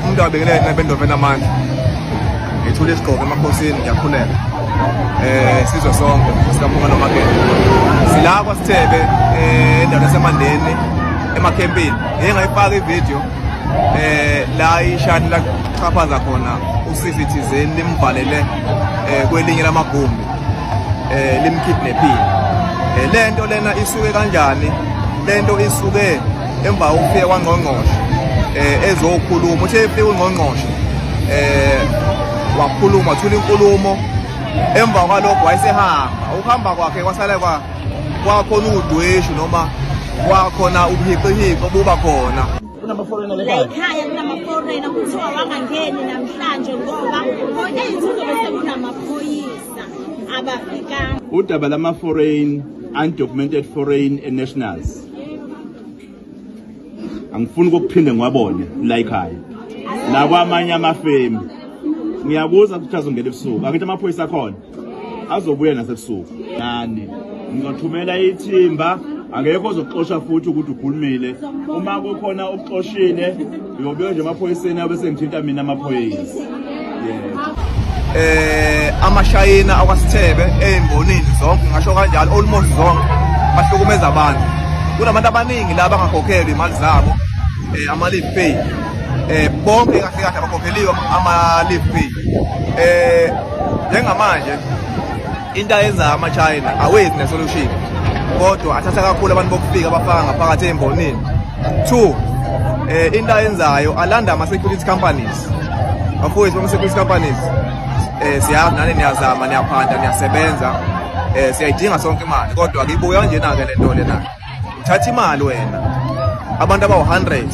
umuntu abekele nebendovena amandla ngithule isigqoko emakhosini ngiyakhulela sizwe sonke sikaphunga nomakete sila kwaSithebe endaweni yaseMandeni emakhempini ngiyengayifaka ivideo la ishani la chaphaza khona usisi thizeni limvalele kwelinye lamagumbi limkidnapping lento lena isuke kanjani lento isuke emva ukufika kwaNgqongqoshe ezokhuluma uthe efika uNgqongqoshe wakhuluma thula inkulumo emva kwalokho wayesehamba ukuhamba kwakhe kwasala kwakhona udweshu noma kwakhona ubuhiqihiko buba khona ekhaya kunamaforena kuthiwa wangangeni namhlanje ngoba ngo-8 kuzobe sekunamaphoyisa abafikanga. Udaba lama-foreign undocumented foreign nationals angifuni ukuphinde ngiwabone la ekhaya la kwamanye amafemu. Ngiyabuza ukuthi azongena ebusuku akithi amaphoyisa akhona azobuya nasebusuku nani ngizothumela ithimba angekho ozoxoshwa futhi ukuthi ukhulumile uma kukhona okuxoshile uyobeka nje amaphoyiseni bese ngithinta mina amaphoyisa. Amashayina akwaSithebe embonini zonke ngisho kanjalo almost zonke bahlukumeza abantu. Kunabantu abaningi la bangakhokhelwa imali zabo ama-leave pay bonke kahle kahle abakhokheliwe ama-leave pay. Njengamanje into ayenza ama-China awezi ne-solution kodwa athatha kakhulu abantu bokufika abafaka ngaphakathi embonini. 2 into ayenzayo alanda ama-security companies bafowethu ama-security companies siyazi nani niyazama niyaphanda niyasebenza siyayidinga sonke imali kodwa akibuya kanjena-ke le nto lena uthatha imali wena abantu abawu-100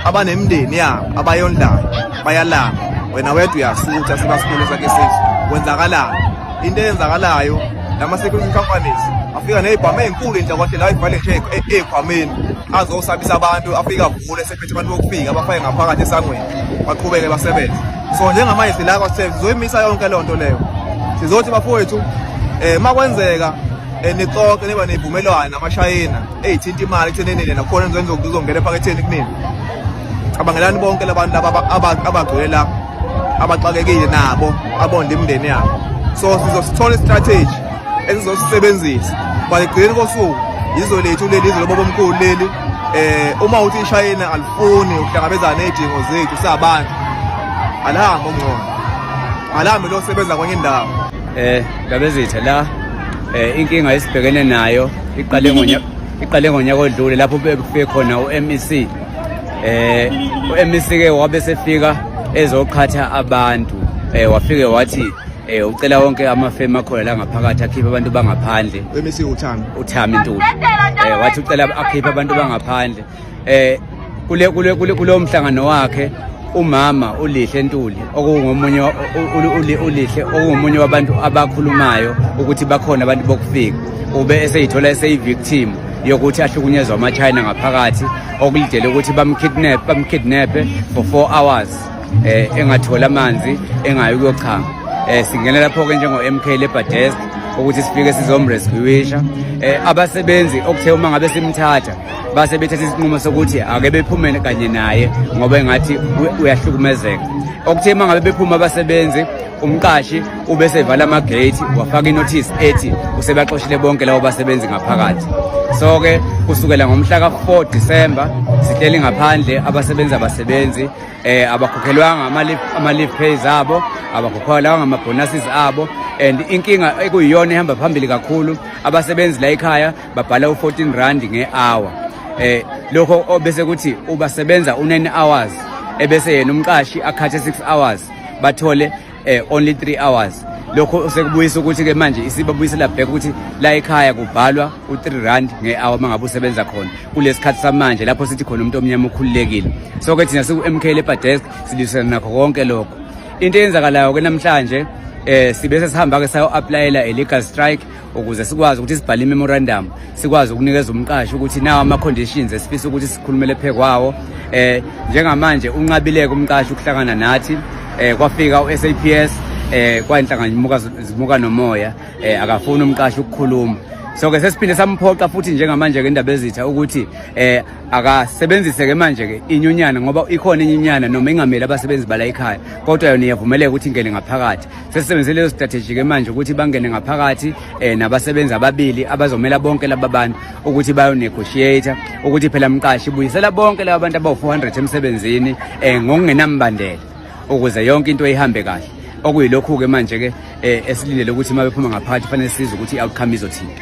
abanemindeni yabo abayondlayo bayalamba wena wedwa uyasutha sibasikhulu sakhe sithi kwenzakalani into eyenzakalayo lama-security companies afika ney'gwama ey'nkulu inhlangothi la ivale nje ey'gwameni azosabisa abantu afika avule sephethe abantu bokufika abafake ngaphakathi esangweni baqhubeke basebenze. So njengamanje sila kwaSithebe sizoyimisa yonke leyo nto leyo sizothi bafowethu makwenzeka nixoxe niba nevumelwano namashayina ey'thinta imali ekuthenini nakhona nizongena ephaketheni kunini cabangelani bonke labantu abagcwele la abaxakekile nabo abonda imindeni yabo. So sizosithola istrategy ezizosisebenzisa ekugcineni kosuku yizo lethu leli izwe lobomkhulu leli uma uthi iShayina alifuni ukuhlangabezana nezidingo zethu sabantu alihambe ngcono alihambe losebenza kwenye indawo. Ngabezitha la inkinga esibhekene nayo iqale ngonyaka odlule lapho bekufike khona uMEC uMEC ke wabe sefika ezoqhatha abantu wafike wathi ucela wonke amafemu akhona la ngaphakathi akhiphe abantu bangaphandle. uMEC uThami Ntuli wathi ucela akhiphe abantu bangaphandle kulo mhlangano wakhe umama uLihle Ntuli okungomunye uLihle okungomunye wabantu abakhulumayo ukuthi bakhona abantu bokufika ube eseyithola eseyivictim yokuthi ahlukunyezwa ama-China ngaphakathi okulidele ukuthi bamkidnape for 4 hours engathola amanzi engayi kuyochama. Singena lapho-ke njengo-MK Labour Desk ukuthi sifike sizomrescuisha abasebenzi okuthe uma ngabe simthatha base bethatha isinqumo sokuthi ake bephume kanye naye ngoba engathi uyahlukumezeka. Okuthe uma ngabe bephuma abasebenzi umqashi ubese evala amagate wafaka inotice ethi usebaxoshile bonke labo basebenzi ngaphakathi. So-ke kusukela ngomhla ka-4 December sihleli ngaphandle abasebenzi abakhokhelwanga ama-leave pays abo abakhokhelwanga ama-bonuses abo and inkinga ekuyiyona ehamba phambili kakhulu abasebenzi la ekhaya babhala u-14 nge-hour. Lokho bese kuthi ubasebenza u9 hours ebese yena umqashi akhathe 6 hours bathole only 3 hours. Lokho sekubuyisa ukuthi ke manje isibabuyisela back ukuthi la ekhaya kubhalwa u3 nge-hour mangabe usebenza khona kulesikhathi samanje lapho sithi khona umuntu omnyama ukhululekile. So ke thina siku-MK Labour Desk silisana nakho konke lokho. Into eyenzakalayo ke namhlanje sibese sihamba ke sayo-applyela legal strike ukuze sikwazi ukuthi sibhale memorandum sikwazi ukunikeza umqashi ukuthi nawo ama-conditions esifisa ukuthi sikhulumele phekwawo. Njengamanje unqabileke umqashi ukuhlangana nathi kwafika u-SAPS kwanhlangana zimuka nomoya akafuni umqashi ukukhuluma so ke sesiphinde samphoqa futhi njengamanje ke indaba ezitha ukuthi akasebenzise ke manje ke inyunyana ngoba ikhona inyunyana noma ingameli abasebenzi bala ekhaya kodwa yona iyavumeleka ukuthi ingene ngaphakathi. Sesisebenzise leyo strategy ke manje ukuthi bangene ngaphakathi nabasebenzi ababili abazomela bonke laba bantu ukuthi bayo negotiate ukuthi phela umqashi buyisela bonke laba bantu abawu400 emsebenzini ngokungenambandela ukuze yonke into ihambe kahle. Okuyilokhu ke manje ke esilindele ukuthi mabephuma ngaphakathi fanele size ukuthi i-outcome izothini.